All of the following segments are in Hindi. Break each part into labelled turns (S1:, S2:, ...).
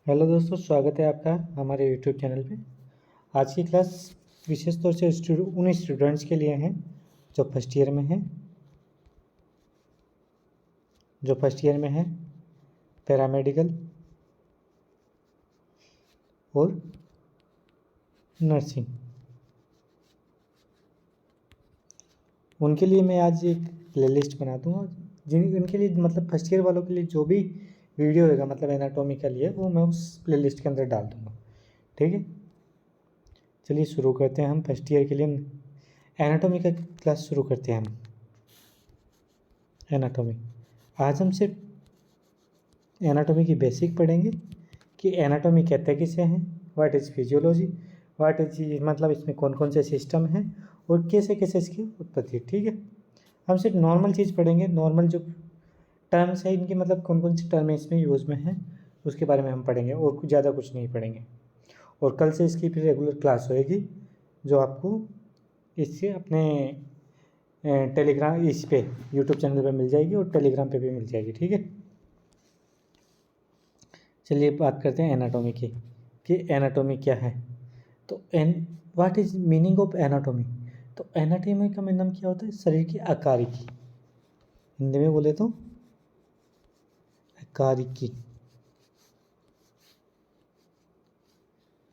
S1: हेलो दोस्तों, स्वागत है आपका हमारे यूट्यूब चैनल पे। आज की क्लास विशेष तौर से उन स्टूडेंट्स के लिए हैं जो फर्स्ट ईयर में हैं, पैरामेडिकल और नर्सिंग। उनके लिए मैं आज एक प्लेलिस्ट बना दूँगा, उनके लिए मतलब फर्स्ट ईयर वालों के लिए जो भी वीडियो होगा मतलब एनाटॉमी का लिए वो मैं उस प्लेलिस्ट के अंदर डाल दूँगा। ठीक है, चलिए शुरू करते हैं। हम फर्स्ट ईयर के लिए एनाटॉमी का क्लास शुरू करते हैं। हम एनाटॉमी आज हम सिर्फ एनाटॉमी की बेसिक पढ़ेंगे कि एनाटॉमी कहते किसे हैं, what is physiology, what is मतलब इसमें कौन कौन से सिस्टम हैं और कैसे कैसे इसकी उत्पत्ति। ठीक है, हम सिर्फ नॉर्मल चीज़ पढ़ेंगे, नॉर्मल जो टर्म्स है इनके मतलब कौन कौन से टर्म इसमें यूज़ में हैं उसके बारे में हम पढ़ेंगे और कुछ ज़्यादा कुछ नहीं पढ़ेंगे। और कल से इसकी फिर रेगुलर क्लास होएगी जो आपको इससे अपने टेलीग्राम इस पे यूट्यूब चैनल पे मिल जाएगी और टेलीग्राम पे भी मिल जाएगी। ठीक है, चलिए बात करते हैं एनाटॉमी की कि एनाटॉमी क्या है। तो what is meaning of anatomy. तो एनाटॉमी का मतलब क्या होता है, शरीर की आकारिकी। हिंदी में बोले तो आकारिकी,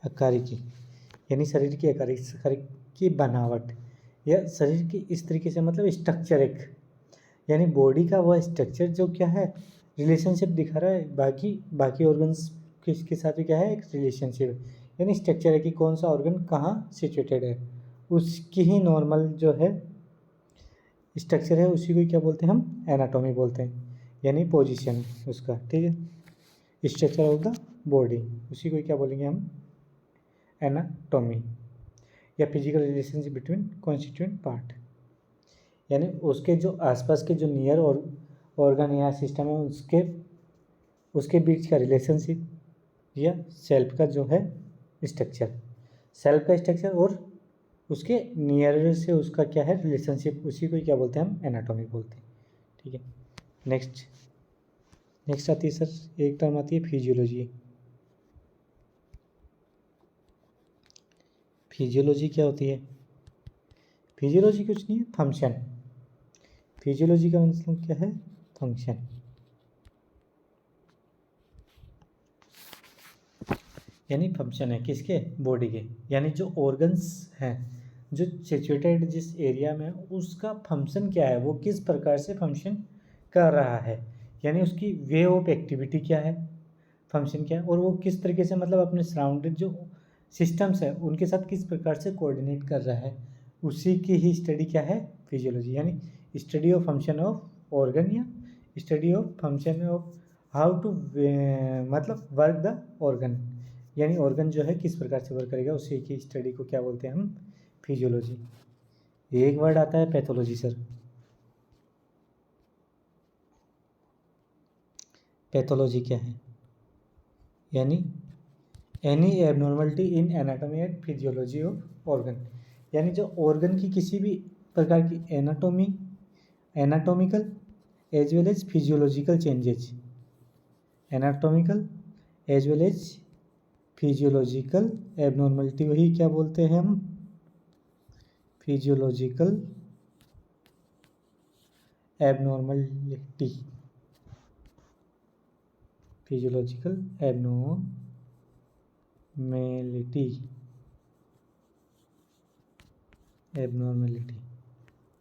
S1: आकारिकी यानी शरीर की आकारिकी, शरीर की बनावट या शरीर की इस तरीके से मतलब स्ट्रक्चर एक, यानी बॉडी का वह स्ट्रक्चर जो क्या है रिलेशनशिप दिखा रहा है बाकी ऑर्गन्स के साथ भी क्या है एक रिलेशनशिप, यानी स्ट्रक्चर है कि कौन सा ऑर्गन कहाँ सिचुएटेड है, उसकी ही नॉर्मल जो है स्ट्रक्चर है उसी को क्या बोलते हैं हम एनाटॉमी बोलते हैं, यानी पोजीशन उसका। ठीक है, स्ट्रक्चर ऑफ द बॉडी उसी को क्या बोलेंगे हम एनाटॉमी, या physical relationship between constituent part, यानी उसके जो आसपास के जो नियर और ऑर्गन या सिस्टम है उसके बीच का रिलेशनशिप या सेल्फ का जो है स्ट्रक्चर, सेल्फ का स्ट्रक्चर और उसके नियर से उसका क्या है रिलेशनशिप, उसी को क्या बोलते हैं हम एनाटॉमी बोलते हैं। ठीक है, नेक्स्ट आती है सर एक टर्म आती है फिजियोलॉजी। फिजियोलॉजी क्या होती है, फिजियोलॉजी कुछ नहीं है, फंक्शन। फिजियोलॉजी का मतलब क्या है, फंक्शन, यानी फंक्शन है किसके, बॉडी के, यानी जो ऑर्गन्स हैं जो सिचुएटेड जिस एरिया में उसका फंक्शन क्या है, वो किस प्रकार से फंक्शन कर रहा है, यानी उसकी वे ऑफ एक्टिविटी क्या है, फंक्शन क्या है, और वो किस तरीके से मतलब अपने सराउंडेड जो सिस्टम्स है उनके साथ किस प्रकार से कोऑर्डिनेट कर रहा है, उसी की ही स्टडी क्या है फिजियोलॉजी, यानी study of function of organ या study of function of how to मतलब वर्क द ऑर्गन, यानी ऑर्गन जो है किस प्रकार से वर्क करेगा उसी की स्टडी को क्या बोलते हैं हम फिजियोलॉजी। एक वर्ड आता है पैथोलॉजी सर। पैथोलॉजी क्या है, यानी any abnormality in anatomy and physiology of organ, यानी जो ऑर्गन की किसी भी प्रकार की anatomical as well as physiological changes, anatomical as well as physiological abnormality, वही क्या बोलते हैं हम फिजियोलॉजिकल एबनॉर्मलिटी, फिजियोलॉजिकल एबनॉर्मलिटी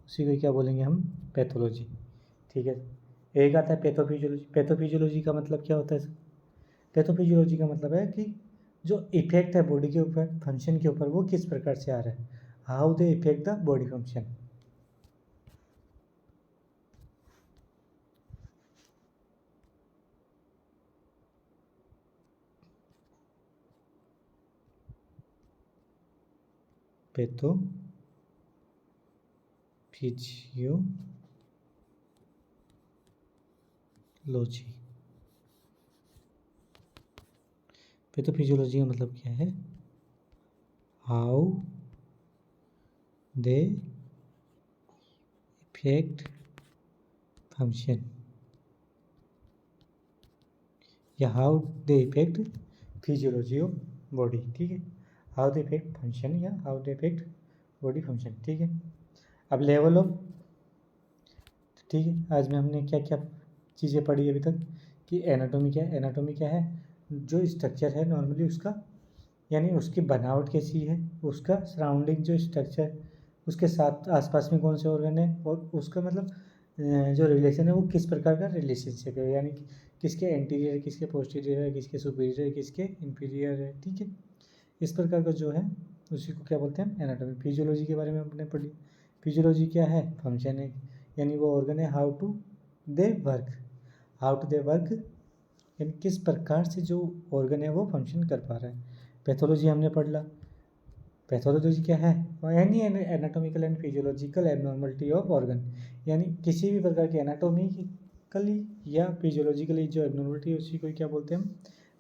S1: उसी को क्या बोलेंगे हम पैथोलॉजी। ठीक है, एक आता है पैथोफिजियोलॉजी। पैथोफिजियोलॉजी का मतलब क्या होता है, पैथोफिजियोलॉजी का मतलब है कि जो इफेक्ट है बॉडी के ऊपर फंक्शन के ऊपर वो किस प्रकार से आ रहा है, how they effect the body function. Pathophysiology का मतलब क्या है, हाउ दे इफेक्ट फंक्शन या how they effect physiology of body, ठीक है, हाउ दे इफेक्ट फंक्शन या how they effect body function, ठीक है। अब लेवल ऑफ, ठीक है, आज में हमने क्या क्या चीज़ें पढ़ी अभी तक कि एनाटॉमी क्या है। एनाटॉमी क्या है, जो स्ट्रक्चर है नॉर्मली उसका, यानी उसकी बनावट कैसी है, उसका सराउंडिंग जो स्ट्रक्चर, उसके साथ आसपास में कौन से ऑर्गन है, और उसका मतलब जो रिलेशन है वो किस प्रकार का रिलेशनशिप है, यानी कि किसके एंटीरियर है, किसके पोस्टीरियर है, किसके सुपीरियर है, किसके इंफीरियर है, ठीक है। इस प्रकार का जो है उसी को क्या बोलते हैं, एनाटॉमी। फिजियोलॉजी के बारे में हमने पढ़ी। फिजियोलॉजी क्या है, फंक्शन है, यानी वो ऑर्गन है, how to they work, how to they work, यानी किस प्रकार से जो ऑर्गन है वो फंक्शन कर पा रहा है। पैथोलॉजी हमने पढ़ ला। पैथोलॉजी क्या है, यानी anatomical and physiological abnormality of organ, यानी किसी भी प्रकार की एनाटॉमिकली या फिजियोलॉजिकली जो एबनॉर्मलिटी है उसी को क्या बोलते हैं हम,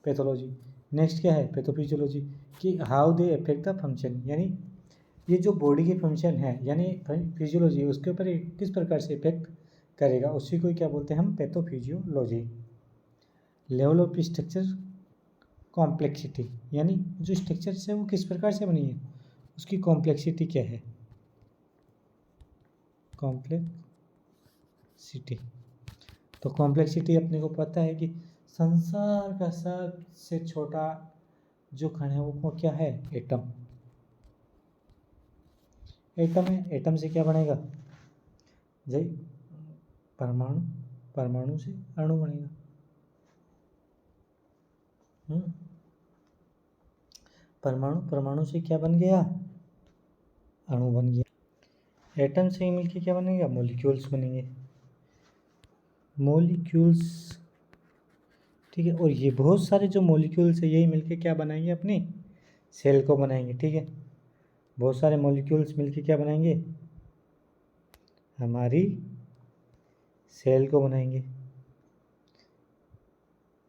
S1: पैथोलॉजी। नेक्स्ट क्या है, पैथोफिजियोलॉजी, कि how they affect the function, यानी ये जो बॉडी के फंक्शन है यानी फिजियोलॉजी उसके ऊपर किस प्रकार से इफेक्ट करेगा, उसी को क्या बोलते हैं हम, pathophysiology. Level of structure complexity, यानी जो स्ट्रक्चर है वो किस प्रकार से बनी है, उसकी कॉम्प्लेक्सिटी क्या है, कॉम्प्लेक्सिटी। तो कॉम्प्लेक्सिटी अपने को पता है कि संसार का सबसे छोटा जो कण है वो क्या है, एटम। एटम है, एटम से क्या बनेगा, जय परमाणु, परमाणु से अणु बनेगा। परमाणु, परमाणु से क्या बन गया, अणु बन गया। एटम से ही मिलके क्या बनेगा, मॉलिक्यूल्स बनेंगे, मॉलिक्यूल्स, ठीक है। और ये बहुत सारे जो मॉलिक्यूल्स है यही मिलके क्या बनाएंगे, अपनी सेल को बनाएंगे, ठीक है। बहुत सारे मॉलिक्यूल्स मिलके क्या बनाएंगे, हमारी सेल को बनाएंगे।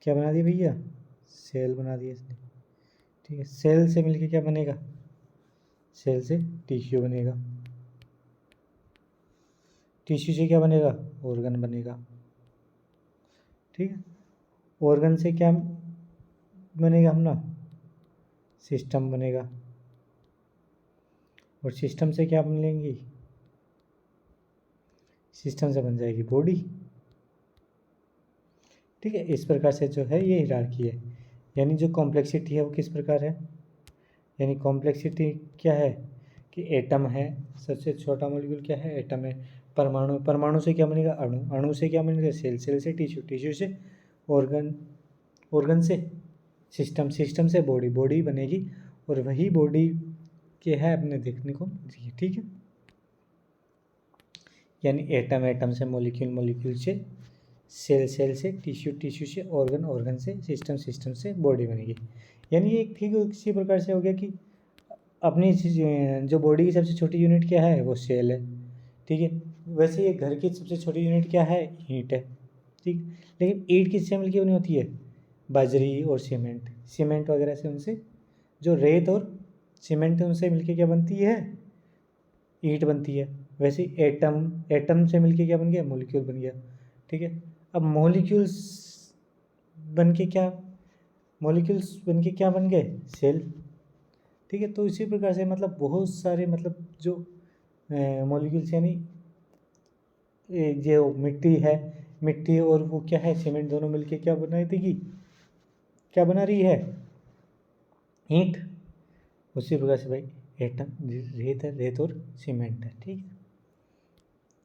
S1: क्या बना दिया भैया, सेल बना दिया इसने, ठीक है। सेल से मिलके क्या बनेगा, सेल से टिश्यू बनेगा, टिश्यू से क्या बनेगा, ऑर्गन बनेगा, ठीक है। ऑर्गन से क्या बनेगा अपना, सिस्टम बनेगा, और सिस्टम से क्या बन लेंगी, सिस्टम से बन जाएगी बॉडी, ठीक है। इस प्रकार से जो है ये हिरार्की है, यानी जो कॉम्प्लेक्सिटी है वो किस प्रकार है, यानी कॉम्प्लेक्सिटी क्या है कि एटम है, सबसे छोटा मॉलिक्यूल क्या है, एटम है। परमाणु, परमाणु से क्या बनेगा, अणु, अणु से क्या बनेगा, सेल, सेल से टिश्यू, टिश्यू से ऑर्गन, ऑर्गन से सिस्टम, सिस्टम से बॉडी, बॉडी बनेगी, और वही बॉडी के है अपने देखने को, ठीक है। यानी एटम, एटम से मॉलिक्यूल, मॉलिक्यूल से सेल, सेल से टिश्यू, टिश्यू से ऑर्गन, ऑर्गन से सिस्टम, सिस्टम से बॉडी बनेगी। यानी ये ठीक इसी प्रकार से हो गया कि अपनी जो बॉडी की सबसे छोटी यूनिट क्या है, वो सेल है, ठीक है। वैसे ये घर की सबसे छोटी यूनिट क्या है, ईंट है, ठीक। लेकिन ईंट किससे मिलकर बनी होती है, बाजरी और सीमेंट, सीमेंट वगैरह से, उनसे जो रेत और सीमेंट है उनसे मिलके क्या बनती है, ईंट बनती है। वैसे एटम, एटम से मिलके क्या बन गया, मॉलिक्यूल बन गया, ठीक है। अब मॉलिक्यूल्स बन के क्या, मॉलिक्यूल्स बन के क्या बन गए, सेल, ठीक है। तो इसी प्रकार से मतलब बहुत सारे मतलब जो मॉलिक्यूल्स, यानी जो मिट्टी है, मिट्टी और वो क्या है, सीमेंट, दोनों मिलके क्या बना देगी, क्या बना रही है, ईंट। उसी प्रकार से भाई एटम, रेत है, रेत और सीमेंट है, ठीक है।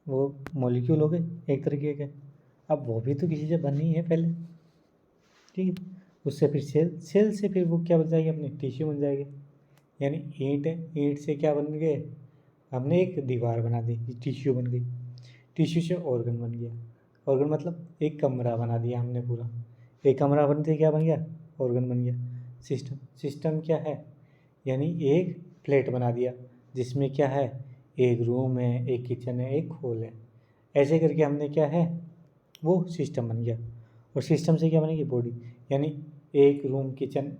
S1: वो मॉलिक्यूल हो गए एक तरीके के। अब वो भी तो किसी से बनी है पहले, ठीक है। उससे फिर सेल, सेल से फिर वो क्या बन जाएगी, अपनी टिश्यू बन जाएगी। यानी ईंट है, ईंट से क्या बन गए, हमने एक दीवार बना दी, टिश्यू बन गई, टिश्यू से ऑर्गन बन गया, ऑर्गन मतलब एक कमरा बना दिया हमने पूरा, एक कमरा बनते क्या बन गया, ऑर्गन बन गया। सिस्टम, सिस्टम क्या है, यानी एक प्लेट बना दिया जिसमें क्या है, एक रूम है, एक किचन है, एक हॉल है, ऐसे करके हमने क्या है, वो सिस्टम बन गया। और सिस्टम से क्या बनेगी, बॉडी, यानी एक रूम किचन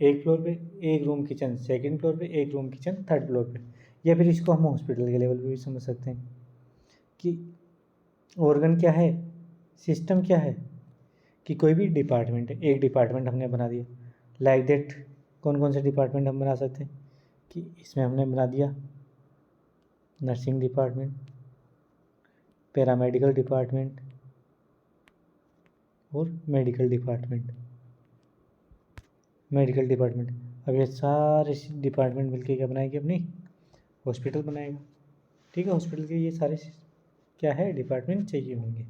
S1: एक फ्लोर पे, एक रूम किचन सेकंड फ्लोर पे, एक रूम किचन थर्ड फ्लोर पे। या फिर इसको हम हॉस्पिटल के लेवल पे भी समझ सकते हैं कि ऑर्गन क्या है, सिस्टम क्या है, कि कोई भी डिपार्टमेंट है, एक डिपार्टमेंट हमने बना दिया, लाइक दैट कौन कौन से डिपार्टमेंट हम बना सकते हैं कि इसमें हमने बना दिया नर्सिंग डिपार्टमेंट, पैरामेडिकल डिपार्टमेंट और मेडिकल डिपार्टमेंट। अब ये सारे डिपार्टमेंट मिलके क्या बनाएंगे, अपनी हॉस्पिटल बनाएगा। ठीक है, हॉस्पिटल के ये सारे क्या है, डिपार्टमेंट चाहिए होंगे।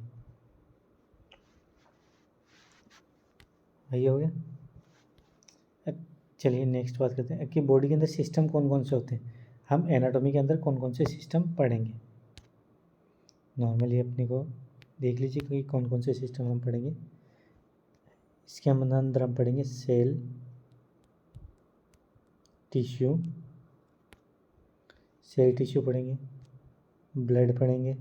S1: वही हो गया। अब चलिए नेक्स्ट बात करते हैं कि बॉडी के अंदर सिस्टम कौन कौन से होते हैं। हम एनाटॉमी के अंदर कौन कौन से सिस्टम पढ़ेंगे। नॉर्मली अपने को देख लीजिए कि कौन कौन से सिस्टम हम पढ़ेंगे। इसके अंदर हम पढ़ेंगे सेल, टिश्यू, सेल टिश्यू पढ़ेंगे, ब्लड पढ़ेंगे,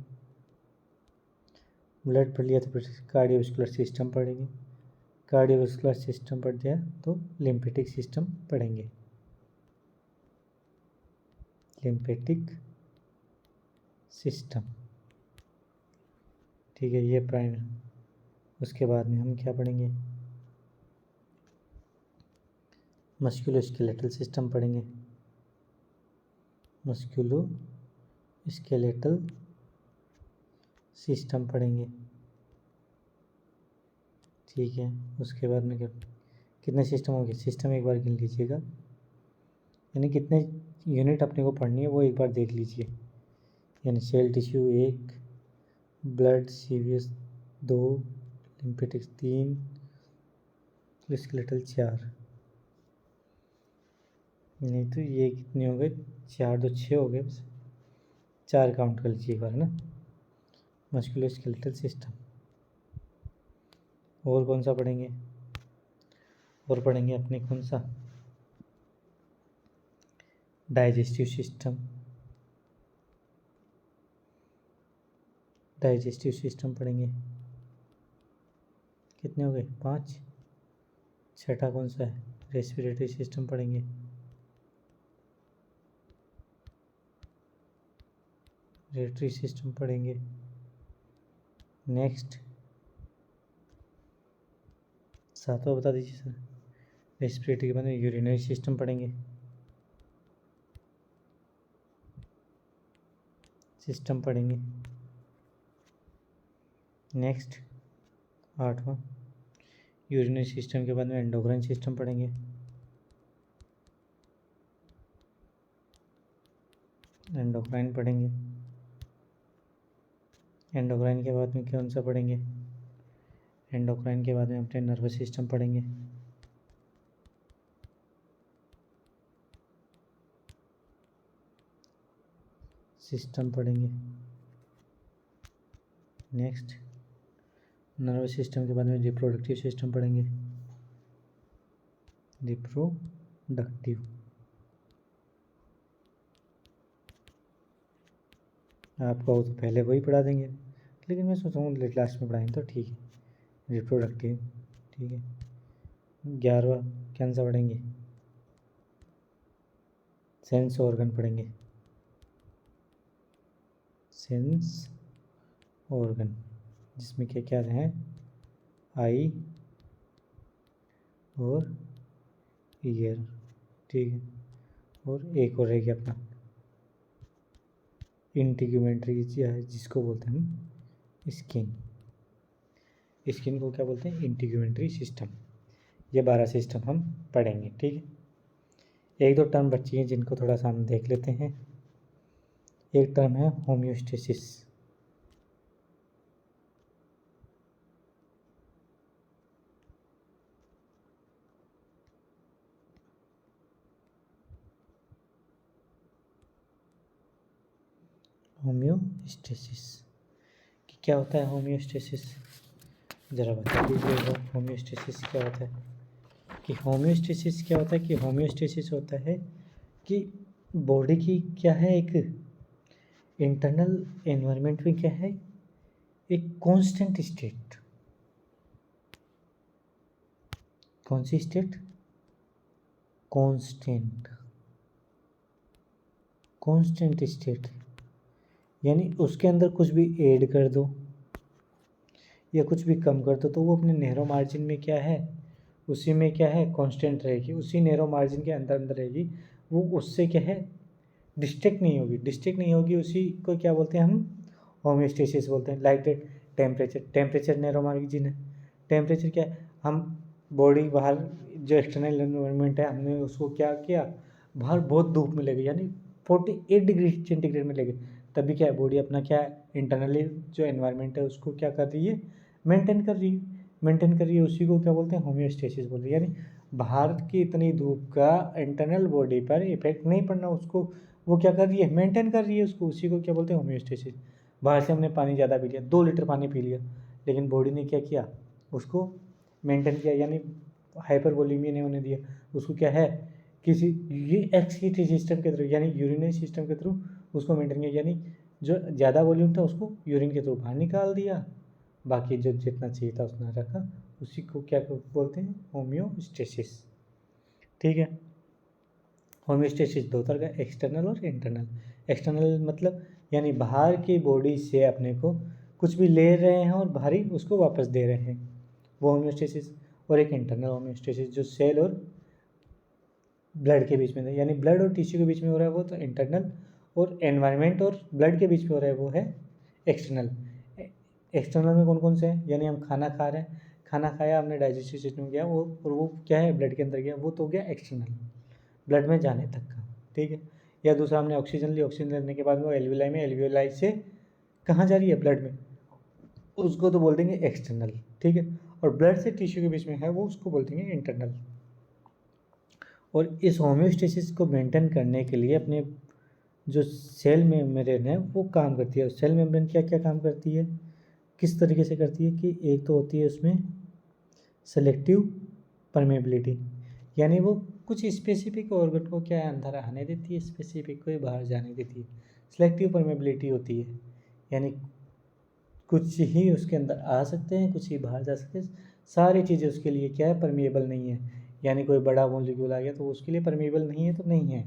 S1: ब्लड पढ़ लिया तो फिर कार्डियोवास्कुलर सिस्टम पढ़ेंगे, कार्डियोवास्कुलर सिस्टम पढ़ दिया तो लिम्फेटिक सिस्टम पढ़ेंगे, लिम्फेटिक सिस्टम। ठीक है, ये प्राइमरी। उसके बाद में हम क्या पढ़ेंगे, मस्कुलोस्केलेटल सिस्टम पढ़ेंगे, मस्कुलोस्केलेटल सिस्टम पढ़ेंगे। ठीक है, उसके बाद में कितने सिस्टम होंगे, सिस्टम एक बार गिन लीजिएगा, यानी कितने यूनिट अपने को पढ़नी है वो एक बार देख लीजिए। यानी सेल टिश्यू 1, ब्लड सीवियस 2, लिम्फेटिक्स 3, स्केलेटल 4। नहीं तो ये कितने हो गए, 4 2 6 हो गए, बस 4 काउंट कर लीजिए एक बार ना। Musculoskeletal system. और कौन सा पढ़ेंगे, और पढ़ेंगे अपने कौन सा, डाइजेस्टिव सिस्टम। डाइजेस्टिव सिस्टम पढ़ेंगे, कितने हो गए 5। छठा कौन सा है, रेस्पिरेटरी सिस्टम पढ़ेंगे। रेस्पिरेटरी सिस्टम पढ़ेंगे। नेक्स्ट 7वां बता दीजिए सर। रेस्पिरेटरी के बाद में यूरिनरी सिस्टम पढ़ेंगे, सिस्टम पढ़ेंगे। नेक्स्ट 8वां, यूरिनरी सिस्टम के बाद में एंडोक्राइन सिस्टम पढ़ेंगे। एंडोक्राइन पढ़ेंगे। एंडोक्राइन के बाद में कौन सा पढ़ेंगे, एंडोक्राइन के बाद में अपने नर्वस सिस्टम पढ़ेंगे। सिस्टम पढ़ेंगे। नेक्स्ट नर्वस सिस्टम के बाद में रिप्रोडक्टिव सिस्टम पढ़ेंगे, रिप्रोडक्टिव। आपको वो तो पहले वही पढ़ा देंगे, लेकिन मैं सोच रहा हूँ क्लास में पढ़ाएंगे तो ठीक है। रिप्रोडक्टिव, ठीक है। 11वां कौन सा पढ़ेंगे, सेंस ऑर्गन पढ़ेंगे। सेंस ऑर्गन जिसमें क्या क्या हैं, आई और ईयर, ठीक है। और एक और रहेगी अपना इंटीग्यूमेंट्री, जिसको बोलते हैं हम स्किन। स्किन को क्या बोलते हैं, इंटीग्यूमेंट्री सिस्टम। ये 12 सिस्टम हम पढ़ेंगे, ठीक है। एक दो टर्म बची हैं जिनको थोड़ा सा हम देख लेते हैं। एक टर्म है होम्योस्टेसिस। होम्योस्टेसिस कि क्या होता है होम्योस्टेसिस, ज़रा बता दीजिएगा। होम्योस्टेसिस क्या होता है, कि होम्योस्टेसिस क्या होता है, कि होम्योस्टेसिस होता है कि बॉडी की क्या है, एक इंटरनल एनवायरनमेंट में क्या है, एक कांस्टेंट स्टेट। कौन सी स्टेट, कांस्टेंट, कांस्टेंट स्टेट। यानी उसके अंदर कुछ भी ऐड कर दो या कुछ भी कम कर दो तो वो अपने नैरो मार्जिन में क्या है, उसी में क्या है कांस्टेंट रहेगी, उसी नैरो मार्जिन के अंदर अंदर रहेगी, वो उससे क्या है डिस्ट्रैक्ट नहीं होगी। डिस्ट्रैक्ट नहीं होगी उसी को क्या बोलते हैं हम होम्योस्टेसिस बोलते हैं। Like that temperature narrow margin है। टेम्परेचर क्या है, हम बॉडी बाहर जो एक्सटर्नल एनवायरनमेंट है हमने उसको क्या किया, बाहर बहुत धूप में ले गए यानी 48 डिग्री सेंटीग्रेड में ले गए, तभी क्या है बॉडी अपना क्या इंटरनली जो एनवायरनमेंट है उसको क्या कर रही है मेंटेन कर रही है। उसी को क्या बोलते हैं होम्योस्टेसिस बोलते हैं। यानी बाहर की इतनी धूप का इंटरनल बॉडी पर इफेक्ट नहीं पड़ना, उसको वो क्या कर रही है मेंटेन कर रही है उसको, उसी को क्या बोलते हैं होम्योस्टेसिस। बाहर से हमने पानी ज़्यादा पी लिया, 2 लीटर पानी पी लिया, लेकिन बॉडी ने क्या किया उसको मेंटेन किया, यानी हाइपरवोलेमिया नहीं होने दिया उसको। क्या है किसी ये एक्सक्रीटरी सिस्टम के थ्रू यानी यूरिनरी सिस्टम के थ्रू उसको मेंटेन किया, यानी जो ज़्यादा वॉल्यूम था उसको यूरिन के थ्रू बाहर निकाल दिया, बाकी जो जितना चाहिए था उतना रखा, उसी को क्या बोलते हैं होम्योस्टेसिस। ठीक है, होम्योस्टेसिस दो तरह का, एक्सटर्नल और इंटरनल। एक्सटर्नल मतलब यानी बाहर की बॉडी से अपने को कुछ भी ले रहे हैं और बाहरी उसको वापस दे रहे हैं, वो होम्योस्टेसिस। और एक इंटरनल होम्योस्टेसिस जो सेल और ब्लड के बीच में है, यानी ब्लड और टिश्यू के बीच में हो रहा है वो तो इंटरनल, और एनवायरनमेंट और ब्लड के बीच में हो रहा है वो है एक्सटर्नल। एक्सटर्नल में कौन कौन से हैं, यानी हम खाना खा रहे हैं, खाना खाया हमने डाइजेस्टिव सिस्टम गया वो, और वो क्या है ब्लड के अंदर गया, वो तो हो गया एक्सटर्नल, ब्लड में जाने तक का। ठीक है, या दूसरा हमने ऑक्सीजन ली, ऑक्सीजन लेने के बाद वो एल्वियोलाई में, एल्वियोलाई से कहाँ जा रही है ब्लड में, उसको तो बोल देंगे एक्सटर्नल। ठीक है, और ब्लड से टिश्यू के बीच में है वो उसको बोल देंगे इंटरनल। और इस होम्योस्टेसिस को मेंटेन करने के लिए अपने जो सेल मेम्ब्रेन है वो काम करती है। सेल मेम्ब्रेन क्या क्या काम करती है, किस तरीके से करती है कि एक तो होती है उसमें सेलेक्टिव परमेबिलिटी, यानी वो कुछ स्पेसिफिक ऑर्गन को क्या अंदर आने देती है, स्पेसिफिक को बाहर जाने देती है। सेलेक्टिव परमेबिलिटी होती है, यानी कुछ ही उसके अंदर आ सकते हैं, कुछ ही बाहर जा सकते हैं, सारी चीज़ें उसके लिए क्या है परमिएबल नहीं है। यानी कोई बड़ा मॉलिक्यूल आ गया तो उसके लिए परमिएबल नहीं है तो नहीं है।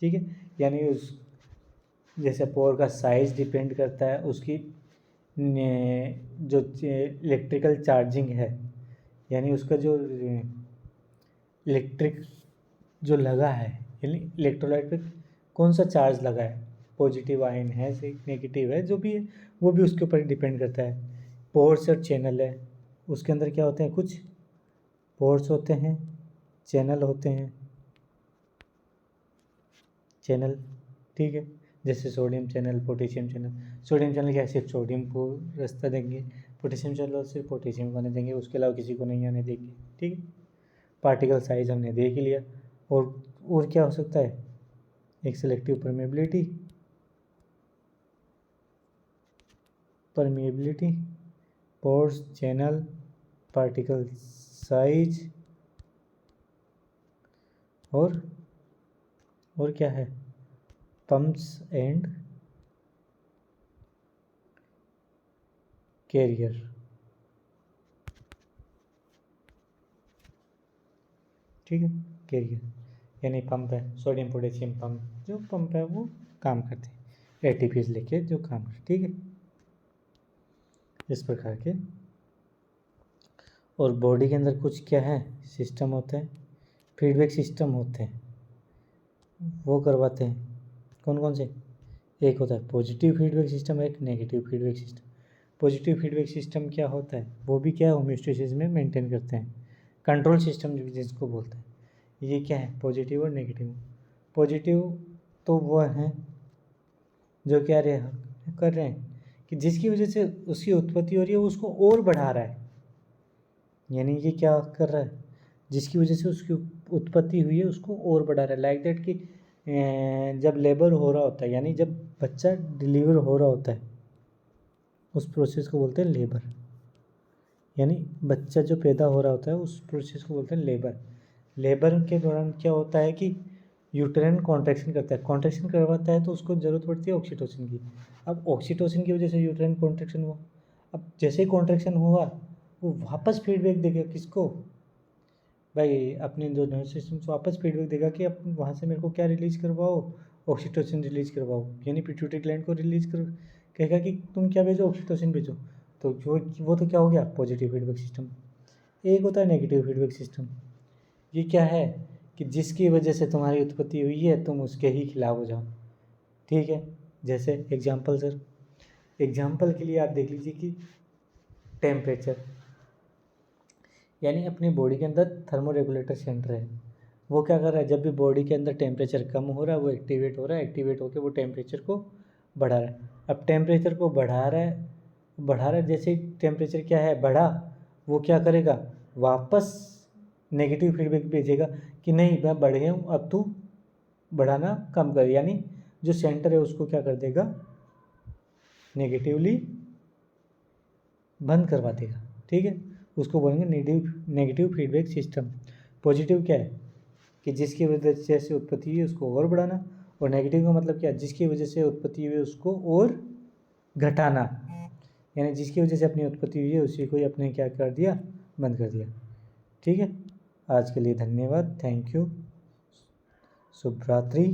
S1: ठीक है, यानी उस जैसे पोर का साइज डिपेंड करता है उसकी जो इलेक्ट्रिकल चार्जिंग है, यानी उसका जो इलेक्ट्रिक जो लगा है, यानी इलेक्ट्रोलाइट पे कौन सा चार्ज लगा है, पॉजिटिव आयन है से नेगेटिव है, जो भी है वो भी उसके ऊपर डिपेंड करता है। पोर्स और चैनल है, उसके अंदर क्या होते हैं, कुछ पोर्स होते हैं, चैनल होते हैं, चैनल। ठीक है, जैसे sodium channel, potassium channel. Sodium channel क्या सिर्फ सोडियम को रास्ता देंगे, पोटेशियम चैनल सिर्फ पोटेशियम को आने देंगे, उसके अलावा किसी को नहीं आने देंगे। ठीक है, पार्टिकल साइज हमने देख लिया। और क्या हो सकता है, एक selective permeability, pores, channel, particle size, और क्या है पम्प्स एंड कैरियर। ठीक है, कैरियर यानी पंप है, सोडियम पोटेशियम पंप, जो पंप है वो काम करते हैं एटीपीज लेके जो काम करते। ठीक है, इस प्रकार के। और बॉडी के अंदर कुछ क्या है सिस्टम होते हैं, फीडबैक सिस्टम होते हैं, वो करवाते हैं। कौन कौन से, एक होता है पॉजिटिव फीडबैक सिस्टम, एक negative feedback system. Positive feedback system क्या होता है, वो भी क्या होम्योस्टेसिस में मेंटेन करते हैं। कंट्रोल सिस्टम जिसको बोलते हैं, ये क्या है पॉजिटिव और नेगेटिव। पॉजिटिव तो वो हैं जो क्या कर रहे हैं कि जिसकी वजह से उसकी उत्पत्ति हो रही है उसको और बढ़ा रहा है, यानी ये क्या कर रहा है, जिसकी वजह से उसकी उत्पत्ति हुई है उसको और बढ़ा रहा है। लाइक दैट कि जब लेबर हो रहा होता है, यानी जब बच्चा डिलीवर हो रहा होता है उस प्रोसेस को बोलते हैं लेबर, यानी बच्चा जो पैदा हो रहा होता है उस प्रोसेस को बोलते हैं लेबर। लेबर के दौरान क्या होता है कि यूटेराइन कॉन्ट्रैक्शन करता है, कॉन्ट्रैक्शन करवाता है तो उसको ज़रूरत पड़ती है ऑक्सीटोसिन की। अब ऑक्सीटोसिन की वजह से यूटेराइन कॉन्ट्रैक्शन हुआ, अब जैसे ही कॉन्ट्रैक्शन हुआ वो वापस फीडबैक देगा किसको, भाई अपने जो नर्वस सिस्टम से वापस फीडबैक देगा कि अब वहाँ से मेरे को क्या रिलीज करवाओ, ऑक्सीटोसिन रिलीज करवाओ, यानी पिट्यूटरी ग्लैंड को रिलीज कर कहेगा कि तुम क्या भेजो ऑक्सीटोसिन भेजो। तो जो वो तो क्या हो गया पॉजिटिव फीडबैक सिस्टम। एक होता है नेगेटिव फीडबैक सिस्टम। ये क्या है कि जिसकी वजह से तुम्हारी उत्पत्ति हुई है तुम उसके ही खिलाफ हो जाओ। ठीक है, जैसे एग्जाम्पल सर, एग्जाम्पल के लिए आप देख लीजिए कि टेम्परेचर, यानी अपनी बॉडी के अंदर थर्मोरेगुलेटर सेंटर है। वो क्या कर रहा है, जब भी बॉडी के अंदर टेम्परेचर कम हो रहा है वो एक्टिवेट हो रहा है, एक्टिवेट होकर वो टेम्परेचर को बढ़ा रहा है। अब टेम्परेचर को बढ़ा रहा है, जैसे टेम्परेचर क्या है बढ़ा, वो क्या करेगा, वापस नेगेटिव फीडबैक भेजेगा कि नहीं मैं बढ़ गया हूँ, अब तू बढ़ाना कम कर, यानी जो सेंटर है उसको क्या कर देगा, नेगेटिवली बंद करवा देगा। ठीक है, उसको बोलेंगे नेगेटिव फीडबैक सिस्टम। पॉजिटिव क्या है कि जिसकी वजह से उत्पत्ति हुई है उसको और बढ़ाना, और नेगेटिव का मतलब क्या है, जिसकी वजह से उत्पत्ति हुई है उसको और घटाना, यानी जिसकी वजह से अपनी उत्पत्ति हुई है उसी को ही अपने क्या कर दिया, बंद कर दिया। ठीक है, आज के लिए धन्यवाद, थैंक यू, शुभ रात्रि।